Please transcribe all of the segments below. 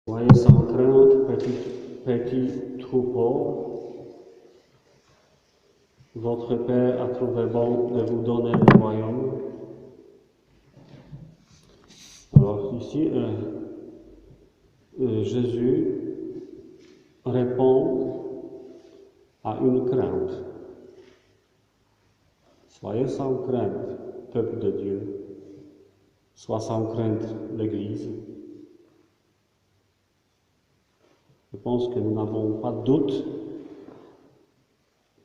Soyez sans crainte, petit troupeau. Votre Père a trouvé bon de vous donner le royaume. Alors ici, Jésus répond à une crainte. Soyez sans crainte, peuple de Dieu. Sois sans crainte, l'Église. Je pense que nous n'avons pas de doute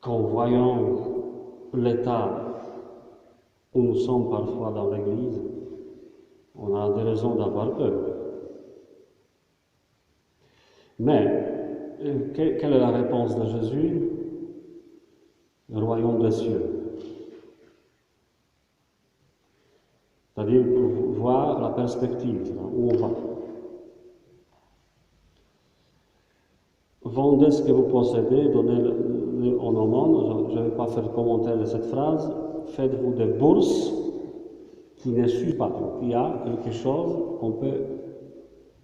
qu'en voyant l'état où nous sommes parfois dans l'Église, on a des raisons d'avoir peur. Mais, quelle est la réponse de Jésus? Le royaume des cieux. C'est-à-dire pour voir la perspective, où on va. Vendez ce que vous possédez, donnez-le en aumône. Je ne vais pas faire commentaire de cette phrase. Faites-vous des bourses qui ne suivent pas. Donc, il y a quelque chose qu'on peut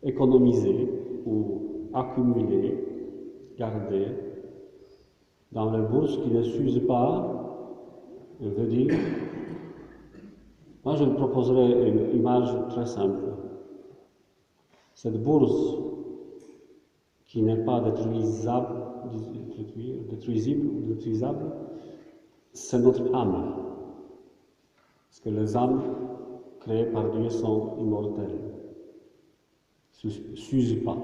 économiser ou accumuler, garder. Dans les bourses qui ne s'usent pas, je veux dire, moi je vous proposerai une image très simple. Cette bourse qui n'est pas détruisable, c'est notre âme. Parce que les âmes créées par Dieu sont immortelles, ne s'usent pas.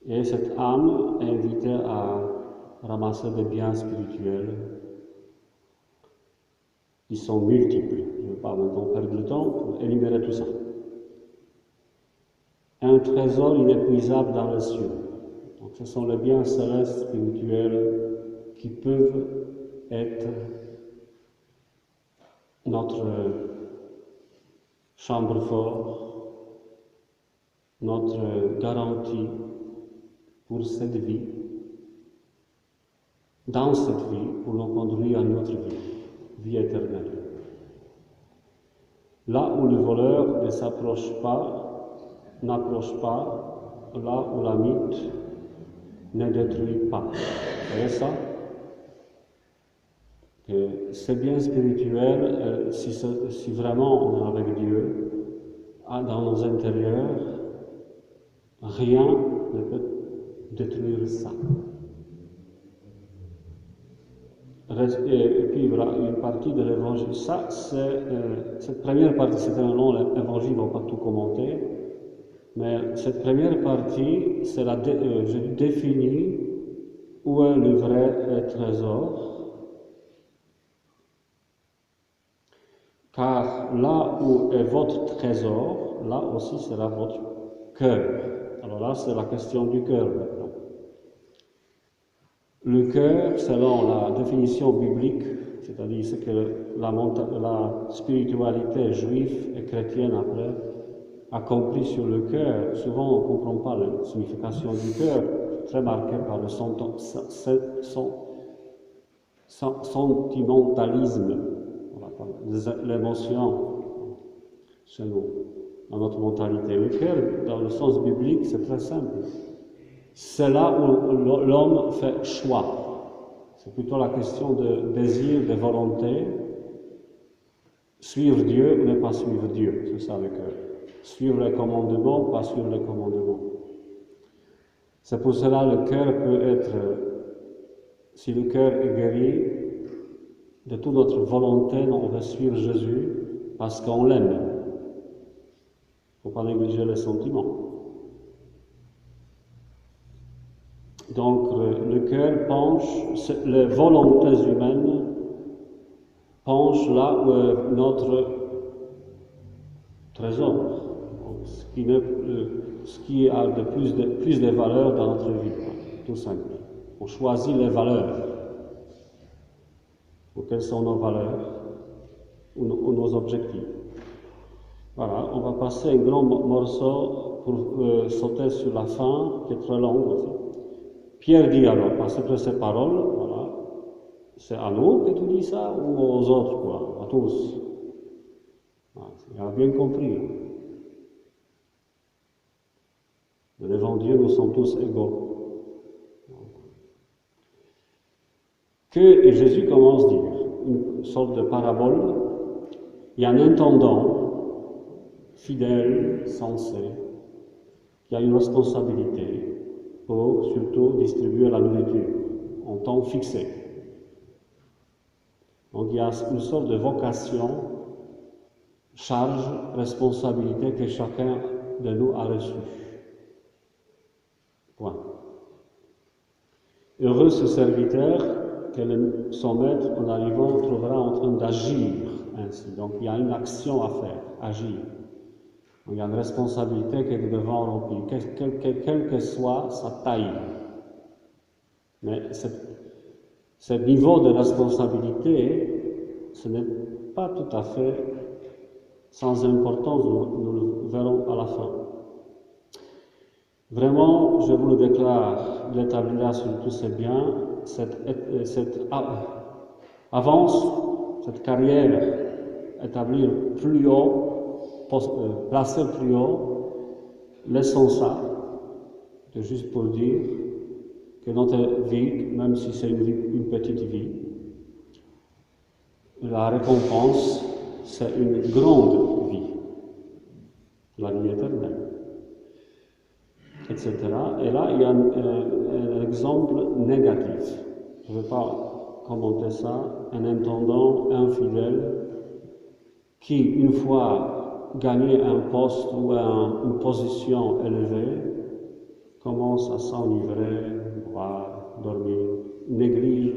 Et cette âme est invitée à ramasser des biens spirituels qui sont multiples. Je ne vais pas maintenant perdre le temps pour énumérer tout ça. Un trésor inépuisable dans les cieux. Donc, ce sont les biens célestes spirituels qui peuvent être notre chambre fort, notre garantie pour cette vie, dans cette vie, pour nous conduire à notre vie éternelle. Là où le voleur ne n'approche pas, là où la mythe ne détruit pas. Vous voyez ça? Que ces biens spirituels, si vraiment on est avec Dieu, dans nos intérieurs, rien ne peut détruire ça. Et puis voilà, une partie de l'évangile. Ça, cette première partie, c'est un long évangile, on ne va pas tout commenter. Mais cette première partie, c'est je définis où est le vrai trésor. Car là où est votre trésor, là aussi sera votre cœur. Alors là, c'est la question du cœur maintenant. Le cœur, selon la définition biblique, c'est-à-dire ce que la spiritualité juive et chrétienne après accomplit sur le cœur, souvent on ne comprend pas la signification du cœur, très marqué par le sentimentalisme, l'émotion chez nous, dans notre mentalité. Le cœur, dans le sens biblique, c'est très simple. C'est là où l'homme fait choix. C'est plutôt la question de désir, de volonté. Suivre Dieu ou ne pas suivre Dieu, c'est ça le cœur. Suivre les commandements, pas suivre les commandements. C'est pour cela que le cœur peut être, si le cœur est guéri, de toute notre volonté, on veut suivre Jésus parce qu'on l'aime. Il ne faut pas négliger les sentiments. Donc le cœur penche, les volontés humaines penchent là où est notre trésor, ce qui a plus de valeur dans notre vie, tout simple. On choisit les valeurs. Quelles sont nos valeurs ou nos objectifs? Voilà, on va passer un grand morceau pour sauter sur la fin, qui est très long aussi. Pierre dit alors, parce que ces paroles, voilà, c'est à nous que tu dis ça ou aux autres, quoi, à tous? Il a bien compris. Devant Dieu, nous sommes tous égaux. Et Jésus commence à dire, une sorte de parabole, il y a un intendant fidèle, sensé, qui a une responsabilité pour surtout distribuer la nourriture en temps fixé. Donc il y a une sorte de vocation, charge, responsabilité que chacun de nous a reçue. Point. Heureux ce serviteur que son maître, en arrivant, trouvera en train d'agir ainsi. Donc il y a une action à faire, agir. Donc, il y a une responsabilité que nous devons remplir, quelle que soit sa taille. Mais ce niveau de responsabilité, ce n'est pas tout à fait sans importance, nous le verrons à la fin. Vraiment, je vous le déclare, il établira sur tous ses biens cette avance, cette carrière, établir plus haut, placer plus haut. Laissons ça, c'est juste pour dire que notre vie, même si c'est une petite vie, la récompense, c'est une grande vie, la vie éternelle, etc. Et là, il y a un exemple négatif. Je ne vais pas commenter ça. Un intendant infidèle qui, une fois gagné un poste ou une position élevée, commence à s'enivrer, boire, dormir, néglige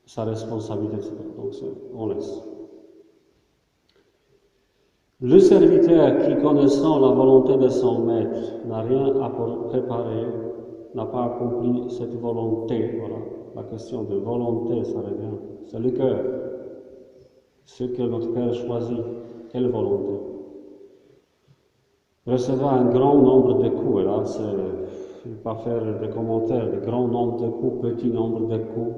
sa responsabilité, etc. Donc, on laisse. Le serviteur qui, connaissant la volonté de son maître, n'a rien à préparer, n'a pas accompli cette volonté, voilà, la question de volonté, ça revient, c'est le cœur, ce que notre cœur choisit, quelle volonté. Recevra un grand nombre de coups, et là, je ne vais pas faire des commentaires, de grand nombre de coups, petit nombre de coups.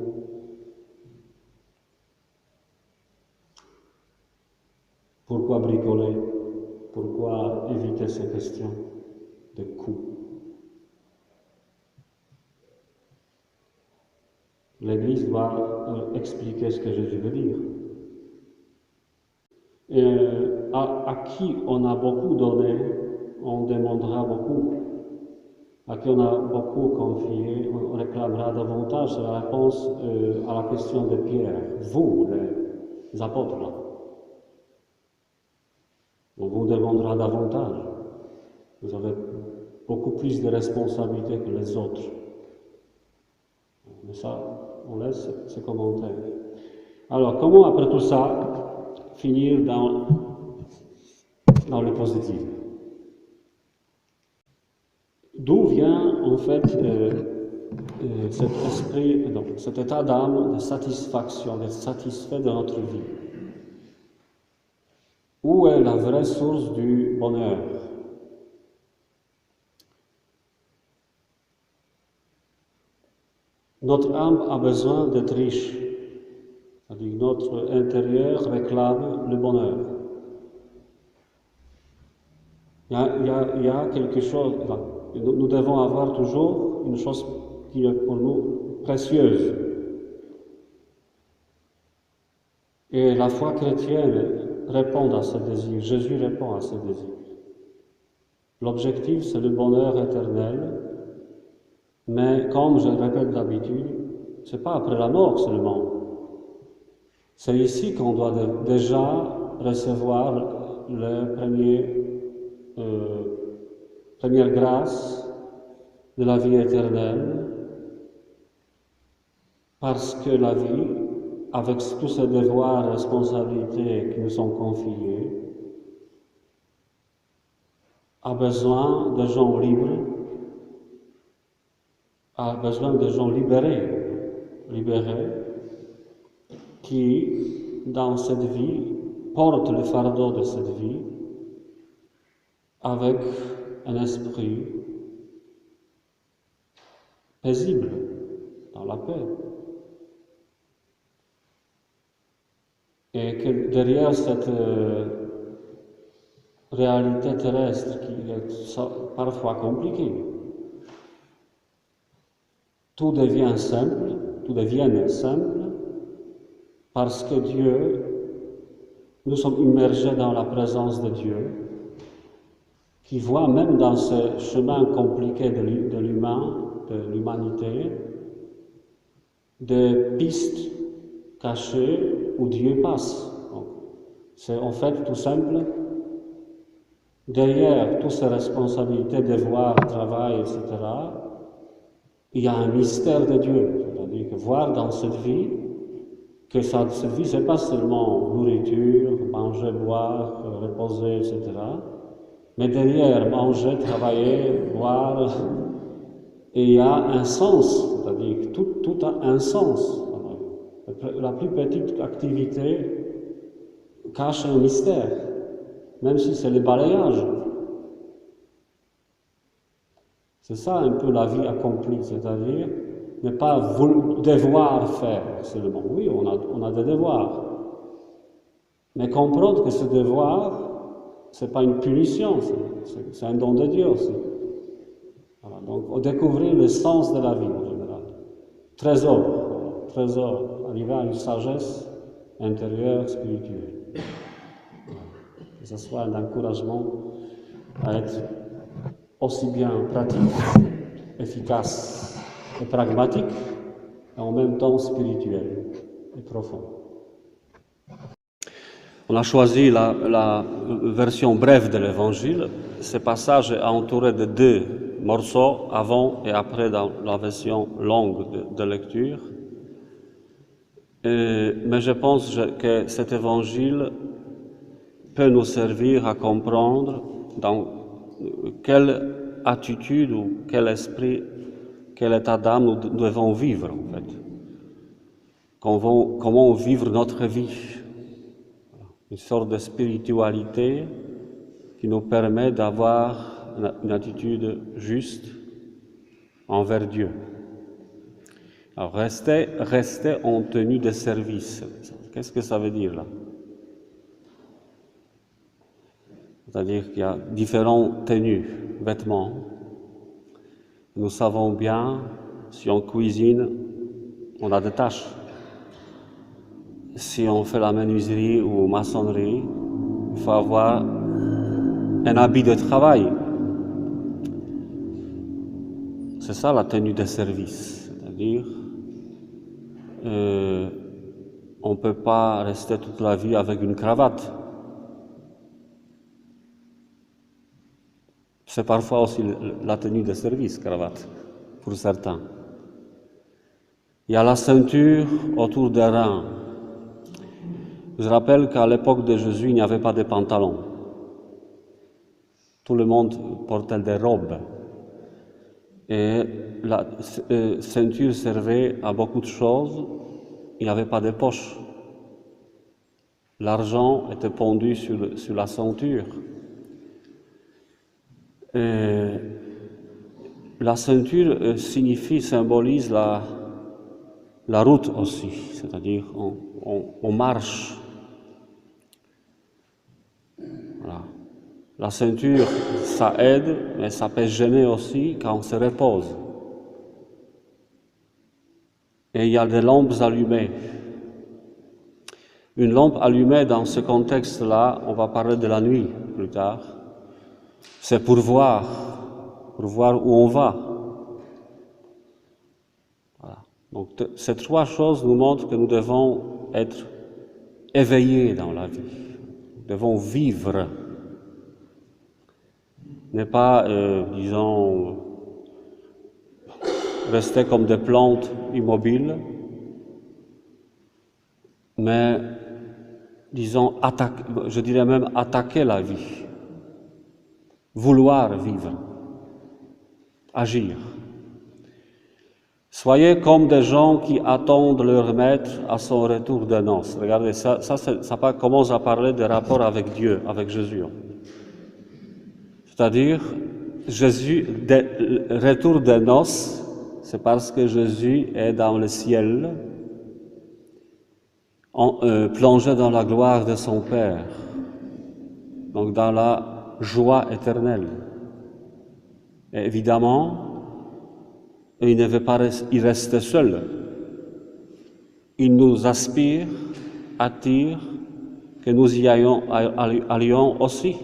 Pourquoi bricoler? Pourquoi éviter ces questions de coups? L'Église doit expliquer ce que Jésus veut dire. Et à qui on a beaucoup donné, on demandera beaucoup. À qui on a beaucoup confié, on réclamera davantage. C'est la réponse à la question de Pierre. Vous, les apôtres, là. On vous demandera davantage. Vous avez beaucoup plus de responsabilités que les autres. Mais ça, on laisse ce commentaire. Alors, comment après tout ça finir dans le positif? D'où vient en fait cet esprit, donc, cet état d'âme de satisfaction, d'être satisfait de notre vie? Où est la vraie source du bonheur? Notre âme a besoin d'être riche, c'est-à-dire notre intérieur réclame le bonheur. Il y a quelque chose, enfin, nous devons avoir toujours une chose qui est pour nous précieuse. Et la foi chrétienne répond à ce désir, Jésus répond à ce désir. L'objectif, c'est le bonheur éternel, mais comme je le répète d'habitude, ce n'est pas après la mort seulement. C'est ici qu'on doit déjà recevoir les premières grâces de la vie éternelle, parce que la vie, avec tous ces devoirs et responsabilités qui nous sont confiés, a besoin de gens libres, a besoin de gens libérés, qui, dans cette vie, portent le fardeau de cette vie avec un esprit paisible, dans la paix. Et que derrière cette réalité terrestre qui est parfois compliquée, tout devient simple, parce que Dieu, nous sommes immergés dans la présence de Dieu, qui voit même dans ce chemin compliqué de l'humanité, des pistes cachées où Dieu passe. C'est en fait tout simple. Derrière toutes ces responsabilités, devoirs, travail, etc., il y a un mystère de Dieu. C'est-à-dire que voir dans cette vie, que cette vie, ce n'est pas seulement nourriture, manger, boire, reposer, etc., mais derrière manger, travailler, boire, et il y a un sens, c'est-à-dire que tout a un sens. La plus petite activité cache un mystère, même si c'est le balayage. C'est ça un peu la vie accomplie, c'est-à-dire ne pas devoir faire seulement. Oui, on a des devoirs, mais comprendre que ce devoir, ce n'est pas une punition, c'est un don de Dieu aussi. Voilà, donc découvrir le sens de la vie en général. Trésor, arriver à une sagesse intérieure, spirituelle. Que ce soit un encouragement à être aussi bien pratique, efficace et pragmatique, et en même temps spirituel et profond. On a choisi la version brève de l'Évangile. Ce passage est entouré de 2 morceaux, avant et après dans la version longue de lecture. Mais je pense que cet Évangile peut nous servir à comprendre dans quelle attitude ou quel esprit, quel état d'âme nous devons vivre en fait. Comment vivre notre vie. Une sorte de spiritualité qui nous permet d'avoir une attitude juste envers Dieu. Alors, rester en tenue de service. Qu'est-ce que ça veut dire là? C'est-à-dire qu'il y a différentes tenues, vêtements. Nous savons bien, si on cuisine, on a des tâches. Si on fait la menuiserie ou maçonnerie, il faut avoir un habit de travail. C'est ça la tenue de service, c'est-à-dire on ne peut pas rester toute la vie avec une cravate. C'est parfois aussi la tenue de service, cravate, pour certains. Il y a la ceinture autour des reins. Je rappelle qu'à l'époque de Jésus, il n'y avait pas de pantalons. Tout le monde portait des robes. Et la ceinture servait à beaucoup de choses. Il n'y avait pas de poche. L'argent était pendu sur la ceinture. Et la ceinture symbolise la route aussi, c'est-à-dire on marche. Voilà. La ceinture, ça aide, mais ça peut gêner aussi quand on se repose. Et il y a des lampes allumées. Une lampe allumée dans ce contexte-là, on va parler de la nuit plus tard, c'est pour voir où on va. Voilà. Donc ces 3 choses nous montrent que nous devons être éveillés dans la vie. Nous devons vivre. Ne pas, rester comme des plantes immobiles, mais, je dirais même attaquer la vie, vouloir vivre, agir. Soyez comme des gens qui attendent leur maître à son retour de noces. Regardez, ça commence à parler des rapports avec Dieu, avec Jésus. C'est-à-dire, le retour des noces, c'est parce que Jésus est dans le ciel, plongé dans la gloire de son Père, donc dans la joie éternelle. Et évidemment, il ne veut pas y rester seul. Il nous aspire, attire, que nous y allions aussi.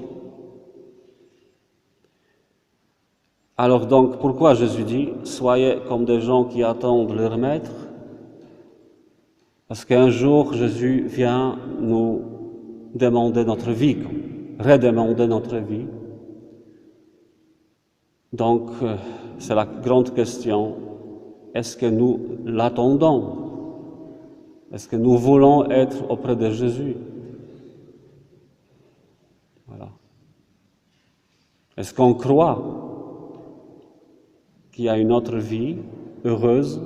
Alors donc, pourquoi Jésus dit « Soyez comme des gens qui attendent leur maître » Parce qu'un jour, Jésus vient nous demander notre vie, redemander notre vie. Donc, c'est la grande question, est-ce que nous l'attendons? Est-ce que nous voulons être auprès de Jésus? Voilà. Est-ce qu'on croit qu'il y a une autre vie heureuse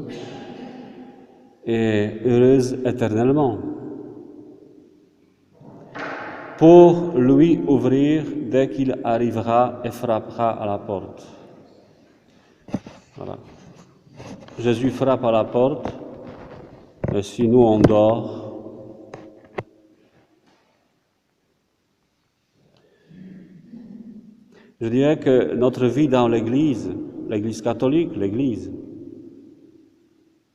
et heureuse éternellement, pour lui ouvrir dès qu'il arrivera et frappera à la porte. Voilà. Jésus frappe à la porte, et si nous on dort, je dirais que notre vie dans l'Église catholique, l'Église,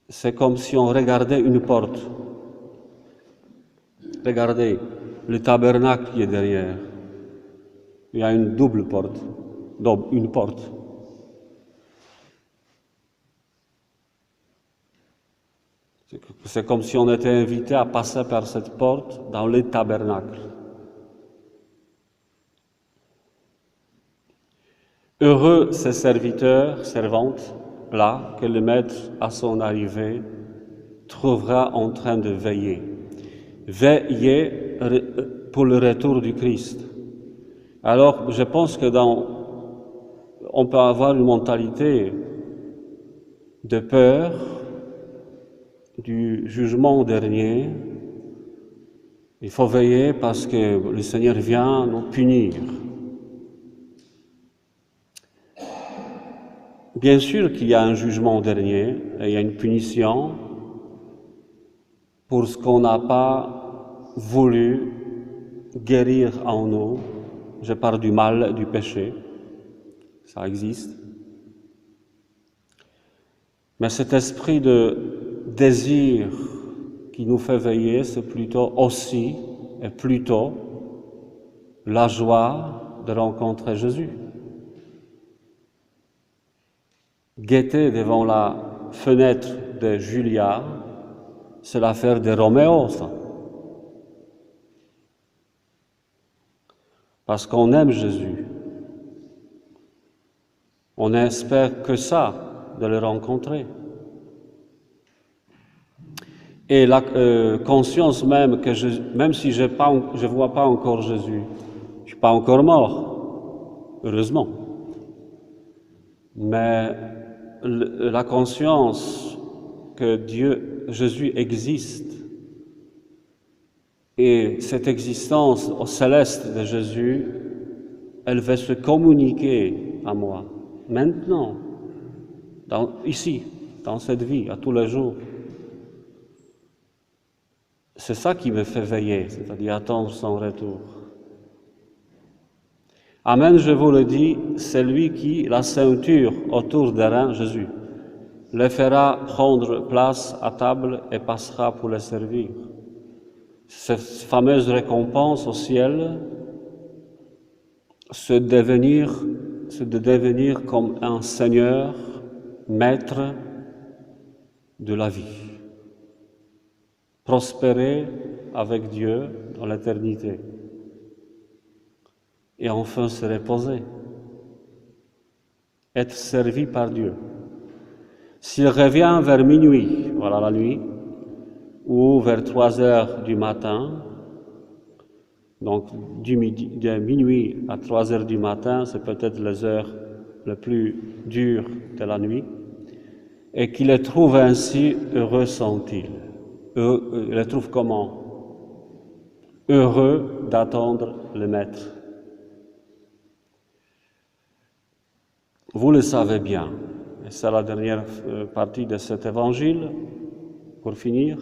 c'est comme si on regardait une porte. Regardez le tabernacle qui est derrière. Il y a une double porte, une porte. C'est comme si on était invité à passer par cette porte dans le tabernacle. Heureux ces serviteurs, servantes, là, que le maître, à son arrivée, trouvera en train de veiller. Veiller pour le retour du Christ. Alors, je pense que on peut avoir une mentalité de peur du jugement dernier. Il faut veiller parce que le Seigneur vient nous punir. Bien sûr qu'il y a un jugement dernier et il y a une punition pour ce qu'on n'a pas voulu guérir en nous. Je parle du mal, du péché. Ça existe. Mais cet esprit de désir qui nous fait veiller, c'est plutôt aussi et plutôt la joie de rencontrer Jésus. Guetter devant la fenêtre de Julia, c'est l'affaire de Roméo, ça. Parce qu'on aime Jésus. On n'espère que ça, de le rencontrer. Et la conscience même que même si je ne vois pas encore Jésus, je ne suis pas encore mort, heureusement. Mais la conscience que Jésus existe, et cette existence au céleste de Jésus, elle va se communiquer à moi, maintenant, ici, dans cette vie, à tous les jours. C'est ça qui me fait veiller, c'est-à-dire attendre son retour. Amen, je vous le dis, c'est lui qui, la ceinture autour des reins, Jésus, le fera prendre place à table et passera pour les servir. Cette fameuse récompense au ciel, c'est de devenir comme un Seigneur, maître de la vie. Prospérer avec Dieu dans l'éternité. Et enfin se reposer. Être servi par Dieu. S'il revient vers minuit, voilà la nuit, ou vers 3 heures du matin, donc de minuit à 3 heures du matin, c'est peut-être les heures les plus dures de la nuit, et qu'il les trouve ainsi, heureux sont-ils. Il les trouve comment? Heureux d'attendre le Maître. Vous le savez bien, et c'est la dernière partie de cet évangile, pour finir.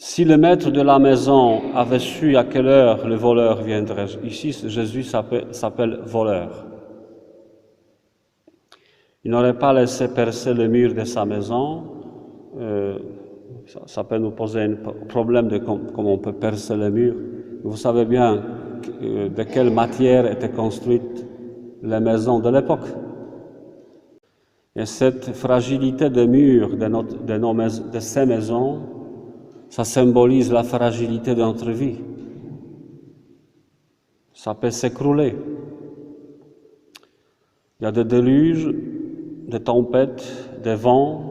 Si le maître de la maison avait su à quelle heure le voleur viendrait, ici Jésus s'appelle voleur. Il n'aurait pas laissé percer le mur de sa maison. Ça peut nous poser un problème de comment on peut percer le mur. Vous savez bien de quelle matière étaient construites les maisons de l'époque. Et cette fragilité de murs de ces maisons, ça symbolise la fragilité de notre vie. Ça peut s'écrouler. Il y a des déluges, des tempêtes, des vents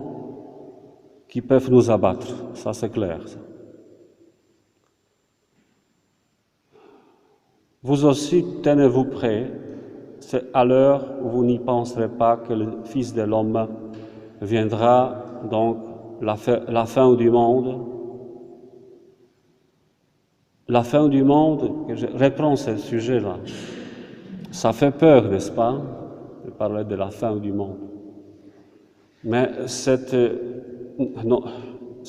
qui peuvent nous abattre, ça c'est clair. Vous aussi, tenez-vous prêts, c'est à l'heure où vous n'y penserez pas que le Fils de l'homme viendra, donc la fin du monde. La fin du monde, je reprends ce sujet-là, ça fait peur, n'est-ce pas, de parler de la fin du monde. Mais ce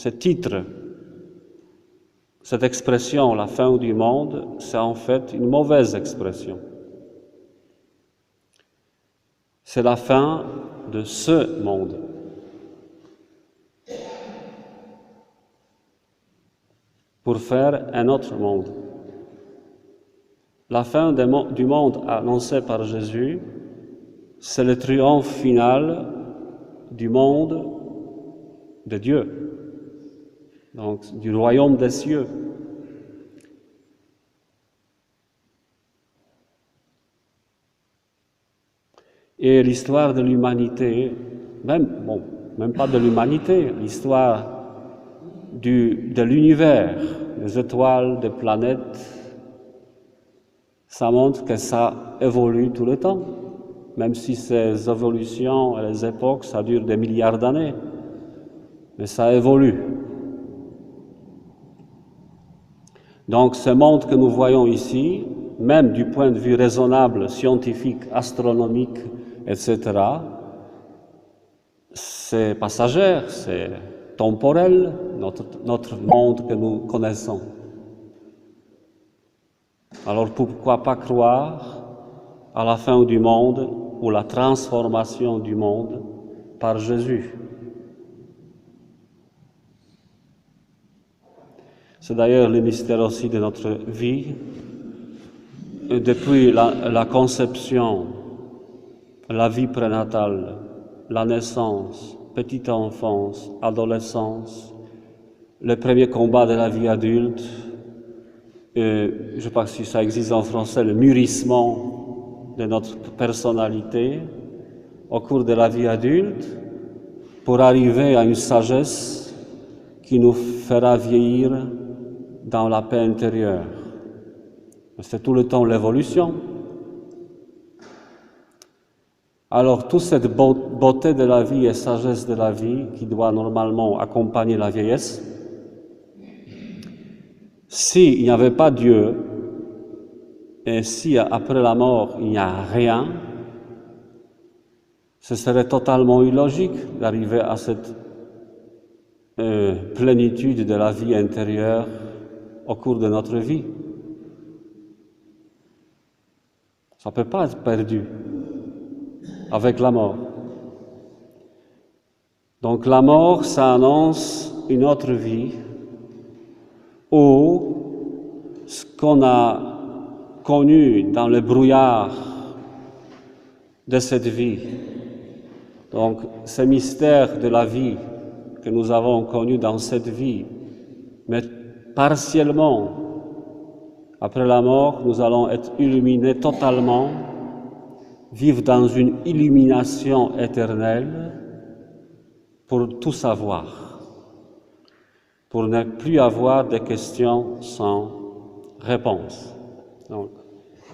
titre, cette expression, la fin du monde, c'est en fait une mauvaise expression. C'est la fin de ce monde. Pour faire un autre monde. La fin du monde annoncée par Jésus, c'est le triomphe final du monde de Dieu, donc du royaume des cieux. Et l'histoire de l'humanité, même pas de l'humanité, l'histoire de l'univers, des étoiles, des planètes, ça montre que ça évolue tout le temps, même si ces évolutions et les époques, ça dure des milliards d'années, mais ça évolue. Donc ce monde que nous voyons ici, même du point de vue raisonnable, scientifique, astronomique, etc., c'est passager, c'est temporel, notre monde que nous connaissons. Alors pourquoi pas croire à la fin du monde ou la transformation du monde par Jésus? C'est d'ailleurs le mystère aussi de notre vie. Et depuis la conception, la vie prénatale, la naissance, petite enfance, adolescence, le premier combat de la vie adulte, je ne sais pas si ça existe en français, le mûrissement de notre personnalité au cours de la vie adulte, pour arriver à une sagesse qui nous fera vieillir dans la paix intérieure. C'est tout le temps l'évolution. Alors, toute cette beauté de la vie et sagesse de la vie qui doit normalement accompagner la vieillesse, s'il n'y avait pas Dieu, et si après la mort il n'y a rien, ce serait totalement illogique d'arriver à cette plénitude de la vie intérieure au cours de notre vie. Ça ne peut pas être perdu avec la mort. Donc la mort, ça annonce une autre vie où ce qu'on a connu dans le brouillard de cette vie, donc ces mystères de la vie que nous avons connus dans cette vie, mais partiellement, après la mort, nous allons être illuminés totalement, vivre dans une illumination éternelle pour tout savoir, pour ne plus avoir de questions sans réponse. Donc,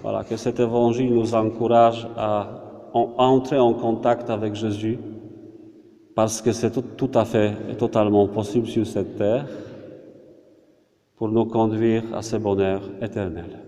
voilà, que cet évangile nous encourage à entrer en contact avec Jésus, parce que c'est tout à fait et totalement possible sur cette terre, pour nous conduire à ce bonheur éternel.